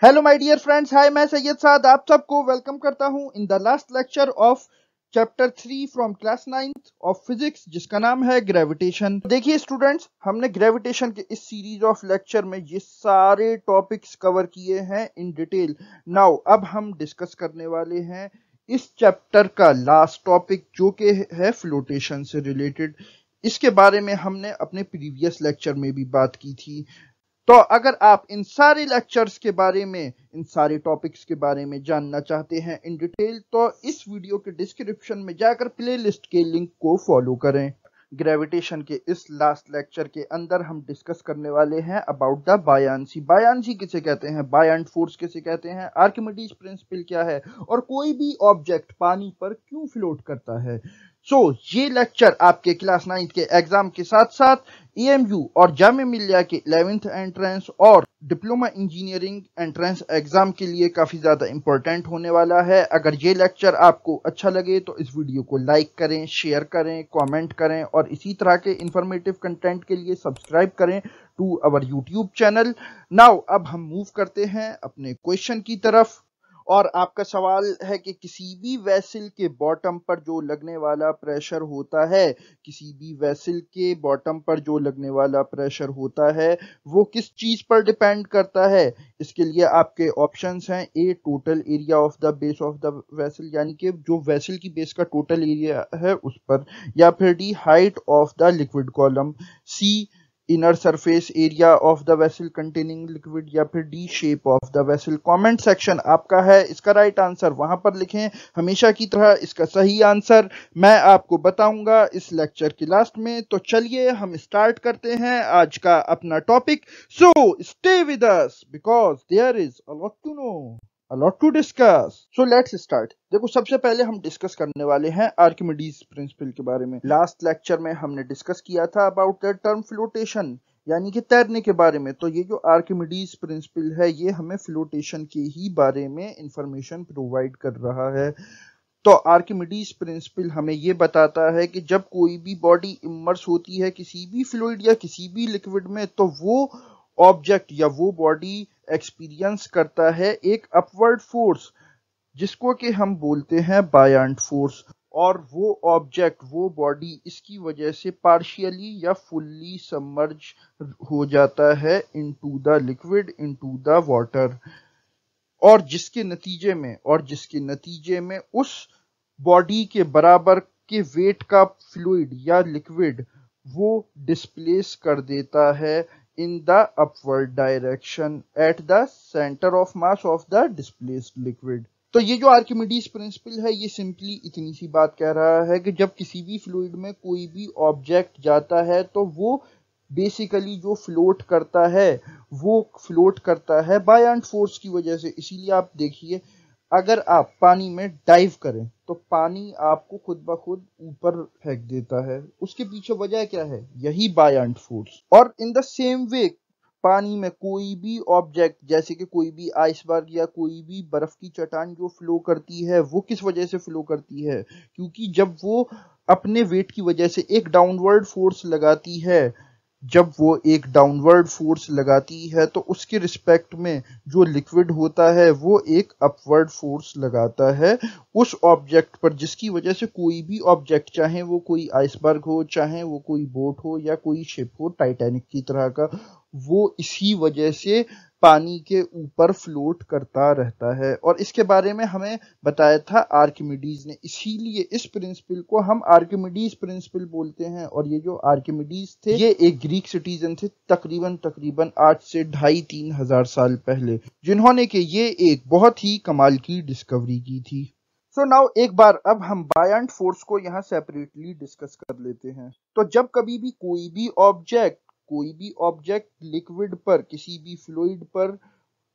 Hello my dear friends, हाय, मैं सैयद साद आप सबको वेलकम करता हूं in the last lecture of chapter 3 from class 9th of physics, जिसका नाम है ग्रेविटेशन। देखिए स्टूडेंट्स, हमने ग्रेविटेशन के इस सीरीज ऑफ लेक्चर में ये सारे टॉपिक्स कवर किए हैं इन डिटेल। नाउ अब हम डिस्कस करने वाले हैं इस चैप्टर का लास्ट टॉपिक, जो कि है फ्लोटेशन से रिलेटेड। इसके बारे में हमने अपने प्रीवियस लेक्चर में भी बात की थी। तो अगर आप इन सारे लेक्चर्स के बारे में, इन सारे टॉपिक्स के बारे में जानना चाहते हैं इन डिटेल, तो इस वीडियो के डिस्क्रिप्शन में जाकर प्लेलिस्ट के लिंक को फॉलो करें। ग्रेविटेशन के इस लास्ट लेक्चर के अंदर हम डिस्कस करने वाले हैं अबाउट द बायांसी। बायांसी किसे कहते हैं, बायंट फोर्स किसे कहते हैं, आर्किमिडीज प्रिंसिपल क्या है, और कोई भी ऑब्जेक्ट पानी पर क्यों फ्लोट करता है। ये लेक्चर आपके क्लास 9th के एग्जाम के साथ साथ एएमयू और जामिया मिलिया के 11th एंट्रेंस और डिप्लोमा इंजीनियरिंग एंट्रेंस एग्जाम के लिए काफी ज्यादा इंपॉर्टेंट होने वाला है। अगर ये लेक्चर आपको अच्छा लगे तो इस वीडियो को लाइक करें, शेयर करें, कमेंट करें और इसी तरह के इंफॉर्मेटिव कंटेंट के लिए सब्सक्राइब करें to our YouTube channel. Now अब हम मूव करते हैं अपने क्वेश्चन की तरफ। और आपका सवाल है कि किसी भी वेसल के बॉटम पर जो लगने वाला प्रेशर होता है, किसी भी वेसल के बॉटम पर जो लगने वाला प्रेशर होता है वो किस चीज पर डिपेंड करता है। इसके लिए आपके ऑप्शंस हैं, a total area of the base of the vessel, यानी कि जो वेसल की बेस का टोटल एरिया है उस पर, या फिर D height of the liquid column, C inner surface area of the vessel containing liquid, या फिर D shape of the vessel. Comment section आपका है, इसका राइट आंसर वहां पर लिखें। हमेशा की तरह इसका सही आंसर मैं आपको बताऊंगा इस लेक्चर के लास्ट में। तो चलिए हम स्टार्ट करते हैं आज का अपना topic. So stay with us because there is a lot to know, a lot to discuss. So let's start. देखो, सबसे पहले हम डिस्कस करने वाले हैं आर्किमिडीज प्रिंसिपल के बारे में। लास्ट लेक्चर में हमने डिस्कस किया था अबाउट द टर्म फ्लोटेशन, यानी कि तैरने के बारे में। तो ये जो आर्किमिडीज प्रिंसिपल है ये हमें फ्लोटेशन के ही बारे में इंफॉर्मेशन प्रोवाइड कर रहा है। तो आर्किमिडीज प्रिंसिपल हमें ये बताता है कि जब कोई भी बॉडी इमर्स होती है किसी भी फ्लूइड या किसी भी लिक्विड में, तो वो ऑब्जेक्ट या वो बॉडी एक्सपीरियंस करता है एक अपवर्ड फोर्स, जिसको कि हम बोलते हैं बायंट फोर्स। और वो ऑब्जेक्ट, वो बॉडी इसकी वजह से पार्शियली या फुल्ली सबमर्ज हो जाता है into the liquid, into the water, और जिसके नतीजे में उस बॉडी के बराबर के वेट का फ्लूइड या लिक्विड वो डिस्प्लेस कर देता है in the upward direction at the center of mass of the displaced liquid। तो ये जो आर्किमिडीज प्रिंसिपल है ये सिंपली इतनी सी बात कह रहा है कि जब किसी भी फ्लूइड में कोई भी ऑब्जेक्ट जाता है तो वो बेसिकली जो फ्लोट करता है बायंट फोर्स की वजह से। इसीलिए आप देखिए, अगर आप पानी में डाइव करें तो पानी आपको खुद ब खुद ऊपर फेंक देता है। उसके पीछे वजह क्या है, यही बायंट फोर्स। और इन द सेम वे पानी में कोई भी ऑब्जेक्ट, जैसे कि कोई भी आइसबर्ग या कोई भी बर्फ की चट्टान जो फ्लो करती है, वो किस वजह से फ्लो करती है, क्योंकि जब वो अपने वेट की वजह से एक डाउनवर्ड फोर्स लगाती है, जब वो एक डाउनवर्ड फोर्स लगाती है तो उसके रिस्पेक्ट में जो लिक्विड होता है वो एक अपवर्ड फोर्स लगाता है उस ऑब्जेक्ट पर, जिसकी वजह से कोई भी ऑब्जेक्ट, चाहे वो कोई आइसबर्ग हो, चाहे वो कोई बोट हो या कोई शिप हो टाइटैनिक की तरह का, वो इसी वजह से पानी के ऊपर फ्लोट करता रहता है। और इसके बारे में हमें बताया था आर्किमिडीज ने, इसीलिए इस प्रिंसिपल को हम आर्किमिडीज प्रिंसिपल बोलते हैं। और ये जो आर्किमिडीज थे ये एक ग्रीक सिटीजन थे, तकरीबन आज से 2,500-3 हजार साल पहले, जिन्होंने कि ये एक बहुत ही कमाल की डिस्कवरी की थी। सो नाउ एक बार अब हम बायंट फोर्स को यहाँ सेपरेटली डिस्कस कर लेते हैं। तो जब कभी भी कोई भी ऑब्जेक्ट लिक्विड पर, किसी भी फ्लूइड पर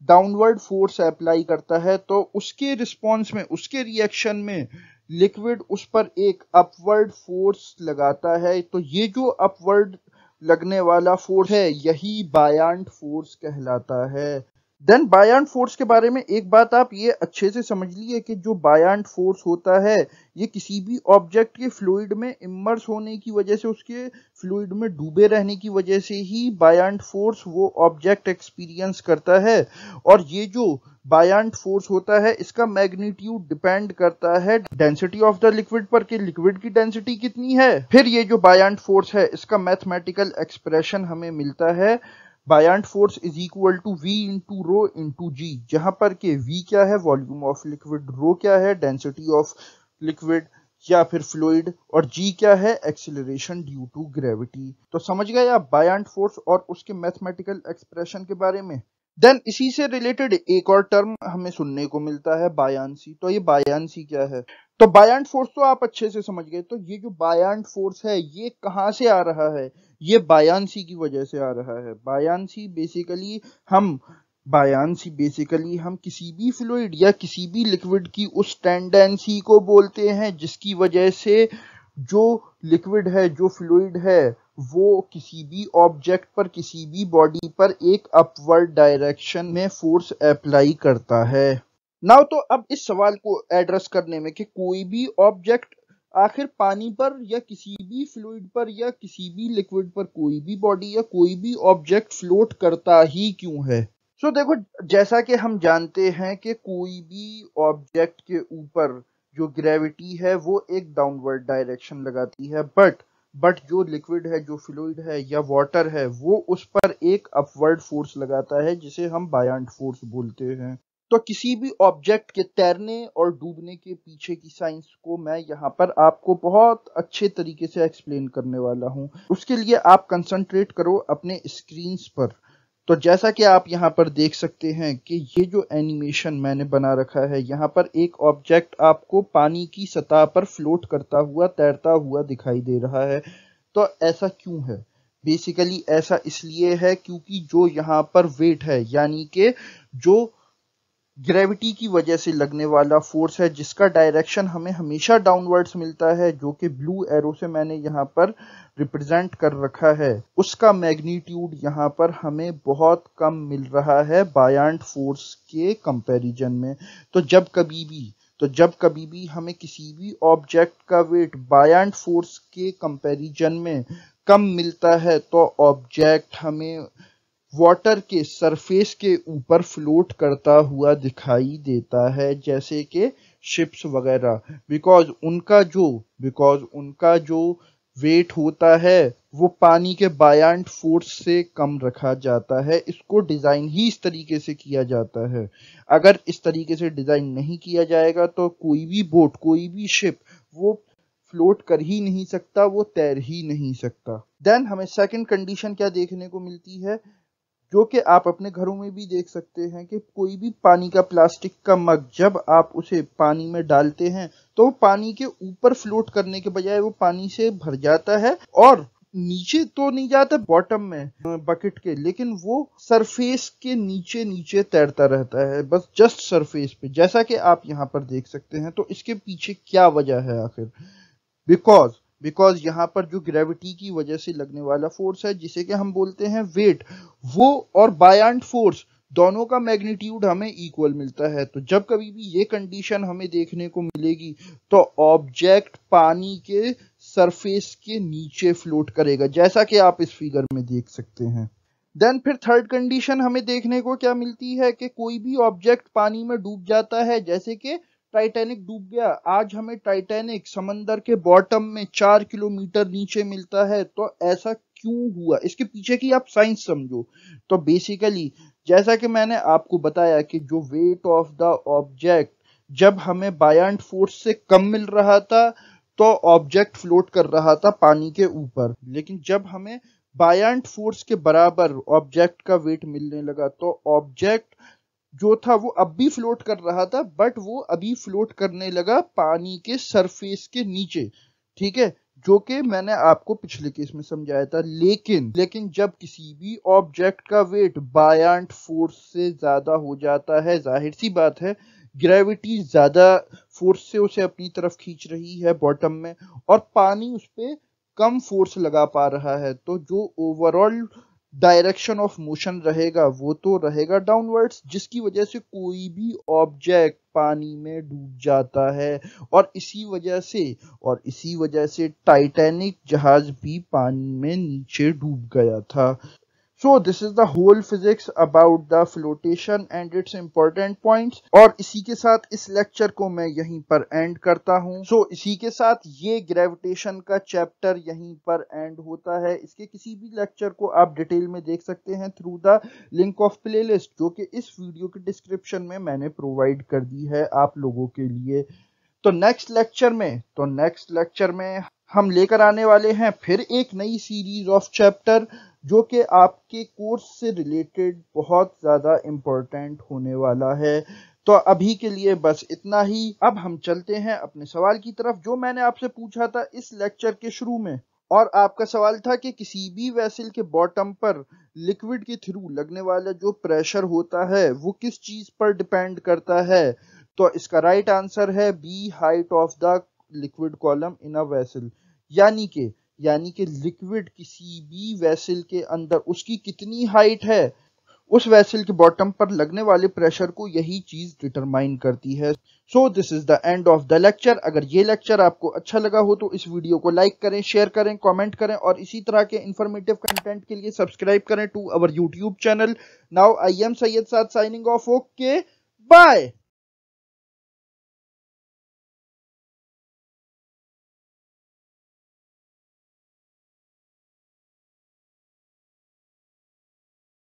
डाउनवर्ड फोर्स अप्लाई करता है तो उसके रिस्पॉन्स में, उसके रिएक्शन में लिक्विड उस पर एक अपवर्ड फोर्स लगाता है। तो ये जो अपवर्ड लगने वाला फोर्स है यही बायंट फोर्स कहलाता है। देन बायंट फोर्स के बारे में एक बात आप ये अच्छे से समझ लीजिए कि जो बायंट फोर्स होता है ये किसी भी ऑब्जेक्ट के फ्लूइड में इमर्स होने की वजह से, उसके फ्लूइड में डूबे रहने की वजह से ही बायंट फोर्स वो ऑब्जेक्ट एक्सपीरियंस करता है। और ये जो बायंट फोर्स होता है इसका मैग्नीट्यूड डिपेंड करता है डेंसिटी ऑफ द लिक्विड पर, कि लिक्विड की डेंसिटी कितनी है। फिर ये जो बायंट फोर्स है इसका मैथमेटिकल एक्सप्रेशन हमें मिलता है, buoyant force is equal to V into rho into g, जहां पर के V क्या है वॉल्यूम ऑफ लिक्विड, रो क्या है डेंसिटी ऑफ लिक्विड या फिर फ्लूइड, और G क्या है एक्सीलरेशन ड्यू टू ग्रेविटी। तो समझ गए आप बायंट फोर्स और उसके मैथमेटिकल एक्सप्रेशन के बारे में। देन इसी से रिलेटेड एक और टर्म हमें सुनने को मिलता है बायांसी। तो ये बायांसी क्या है? तो बायंट फोर्स तो आप अच्छे से समझ गए। तो ये जो बायंट फोर्स है ये कहाँ से आ रहा है? ये बायांसी की वजह से आ रहा है। बायांसी बेसिकली हम किसी भी फ्लूइड या किसी भी लिक्विड की उस टेंडेंसी को बोलते हैं जिसकी वजह से जो लिक्विड है, जो फ्लूइड है, वो किसी भी ऑब्जेक्ट पर, किसी भी बॉडी पर एक अपवर्ड डायरेक्शन में फोर्स अप्लाई करता है। नाउ तो अब इस सवाल को एड्रेस करने में कि कोई भी ऑब्जेक्ट आखिर पानी पर या किसी भी फ्लूइड पर या किसी भी लिक्विड पर, कोई भी बॉडी या कोई भी ऑब्जेक्ट फ्लोट करता ही क्यों है? सो देखो, जैसा कि हम जानते हैं कि कोई भी ऑब्जेक्ट के ऊपर जो ग्रेविटी है वो एक डाउनवर्ड डायरेक्शन लगाती है, बट जो लिक्विड है, जो फ्लूइड है या वाटर है, वो उस पर एक अपवर्ड फोर्स लगाता है जिसे हम बायंट फोर्स बोलते हैं। तो किसी भी ऑब्जेक्ट के तैरने और डूबने के पीछे की साइंस को मैं यहाँ पर आपको बहुत अच्छे तरीके से एक्सप्लेन करने वाला हूँ। उसके लिए आप कंसंट्रेट करो अपने स्क्रीन्स पर। तो जैसा कि आप यहाँ पर देख सकते हैं कि ये जो एनिमेशन मैंने बना रखा है, यहाँ पर एक ऑब्जेक्ट आपको पानी की सतह पर फ्लोट करता हुआ, तैरता हुआ दिखाई दे रहा है। तो ऐसा क्यों है? बेसिकली ऐसा इसलिए है क्योंकि जो यहाँ पर वेट है, यानी कि जो ग्रेविटी की वजह से लगने वाला फोर्स है, जिसका डायरेक्शन हमें हमेशा डाउनवर्ड्स मिलता है, जो कि ब्लू एरो से मैंने यहाँ पर रिप्रेजेंट कर रखा है, उसका मैग्नीट्यूड यहाँ पर हमें बहुत कम मिल रहा है बायंट फोर्स के कंपैरिजन में। तो जब कभी भी हमें किसी भी ऑब्जेक्ट का वेट बायंट फोर्स के कंपैरिजन में कम मिलता है तो ऑब्जेक्ट हमें वाटर के सरफेस के ऊपर फ्लोट करता हुआ दिखाई देता है, जैसे कि शिप्स वगैरह, बिकॉज उनका जो वेट होता है वो पानी के बायंट फोर्स से कम रखा जाता है। इसको डिजाइन ही इस तरीके से किया जाता है। अगर इस तरीके से डिजाइन नहीं किया जाएगा तो कोई भी बोट, कोई भी शिप वो फ्लोट कर ही नहीं सकता, वो तैर ही नहीं सकता। देन हमें सेकंड कंडीशन क्या देखने को मिलती है, जो कि आप अपने घरों में भी देख सकते हैं, कि कोई भी पानी का प्लास्टिक का मग जब आप उसे पानी में डालते हैं तो पानी के ऊपर फ्लोट करने के बजाय वो पानी से भर जाता है और नीचे तो नहीं जाता बॉटम में बकेट के, लेकिन वो सरफेस के नीचे नीचे तैरता रहता है, बस जस्ट सरफेस पे, जैसा कि आप यहाँ पर देख सकते हैं। तो इसके पीछे क्या वजह है आखिर? बिकॉज यहाँ पर जो ग्रेविटी की वजह से लगने वाला फोर्स है, जिसे कि हम बोलते हैं वेट, वो और बायंट फोर्स दोनों का मैग्नीट्यूड हमें इक्वल मिलता है। तो जब कभी भी ये कंडीशन हमें देखने को मिलेगी तो ऑब्जेक्ट पानी के सरफेस के नीचे फ्लोट करेगा, जैसा कि आप इस फिगर में देख सकते हैं। देन फिर थर्ड कंडीशन हमें देखने को क्या मिलती है कि कोई भी ऑब्जेक्ट पानी में डूब जाता है, जैसे कि टाइटैनिक डूब गया। आज हमें टाइटैनिक समंदर के बॉटम में 4 किलोमीटर नीचे मिलता है। तो ऐसा क्यों हुआ? इसके पीछे की आप साइंस समझो। तो बेसिकली जैसा कि मैंने आपको बताया कि जो वेट ऑफ द ऑब्जेक्ट जब हमें बायंट फोर्स से कम मिल रहा था तो ऑब्जेक्ट फ्लोट कर रहा था पानी के ऊपर, लेकिन जब हमें बायंट फोर्स के बराबर ऑब्जेक्ट का वेट मिलने लगा तो ऑब्जेक्ट जो था वो अब भी फ्लोट कर रहा था, बट वो अभी फ्लोट करने लगा पानी के सरफेस के नीचे। ठीक है, जो कि मैंने आपको पिछले केस में समझाया था। लेकिन जब किसी भी ऑब्जेक्ट का वेट बायंट फोर्स से ज्यादा हो जाता है, जाहिर सी बात है ग्रेविटी ज्यादा फोर्स से उसे अपनी तरफ खींच रही है बॉटम में, और पानी उस पर कम फोर्स लगा पा रहा है, तो जो ओवरऑल डायरेक्शन ऑफ मोशन रहेगा वो तो रहेगा डाउनवर्ड्स, जिसकी वजह से कोई भी ऑब्जेक्ट पानी में डूब जाता है। और इसी वजह से टाइटैनिक जहाज भी पानी में नीचे डूब गया था। So this is the whole physics about the flotation and its important points। और इसी के साथ इस लेक्चर को मैं यहीं पर एंड करता हूं। इसी के साथ ये ग्रेविटेशन का चैप्टर यहीं पर एंड होता है। इसके किसी भी लेक्चर को आप डिटेल में देख सकते हैं through the link of playlist, जो कि इस वीडियो के डिस्क्रिप्शन में मैंने प्रोवाइड कर दी है आप लोगों के लिए। तो नेक्स्ट लेक्चर में हम लेकर आने वाले हैं फिर एक नई सीरीज ऑफ चैप्टर, जो कि आपके कोर्स से रिलेटेड बहुत ज़्यादा इम्पोर्टेंट होने वाला है। तो अभी के लिए बस इतना ही। अब हम चलते हैं अपने सवाल की तरफ, जो मैंने आपसे पूछा था इस लेक्चर के शुरू में। और आपका सवाल था कि किसी भी वेसल के बॉटम पर लिक्विड के थ्रू लगने वाला जो प्रेशर होता है वो किस चीज़ पर डिपेंड करता है। तो इसका राइट आंसर है B, height of the liquid column in a vessel. यानी कि लिक्विड किसी भी वेसल के अंदर उसकी कितनी हाइट है, उस वेसल के बॉटम पर लगने वाले प्रेशर को यही चीज डिटरमाइन करती है। So this is the end of the lecture. अगर ये लेक्चर आपको अच्छा लगा हो तो इस वीडियो को लाइक करें, शेयर करें, कमेंट करें और इसी तरह के इंफॉर्मेटिव कंटेंट के लिए सब्सक्राइब करें to our YouTube channel. Now I am Syed Saad signing off. Okay, bye.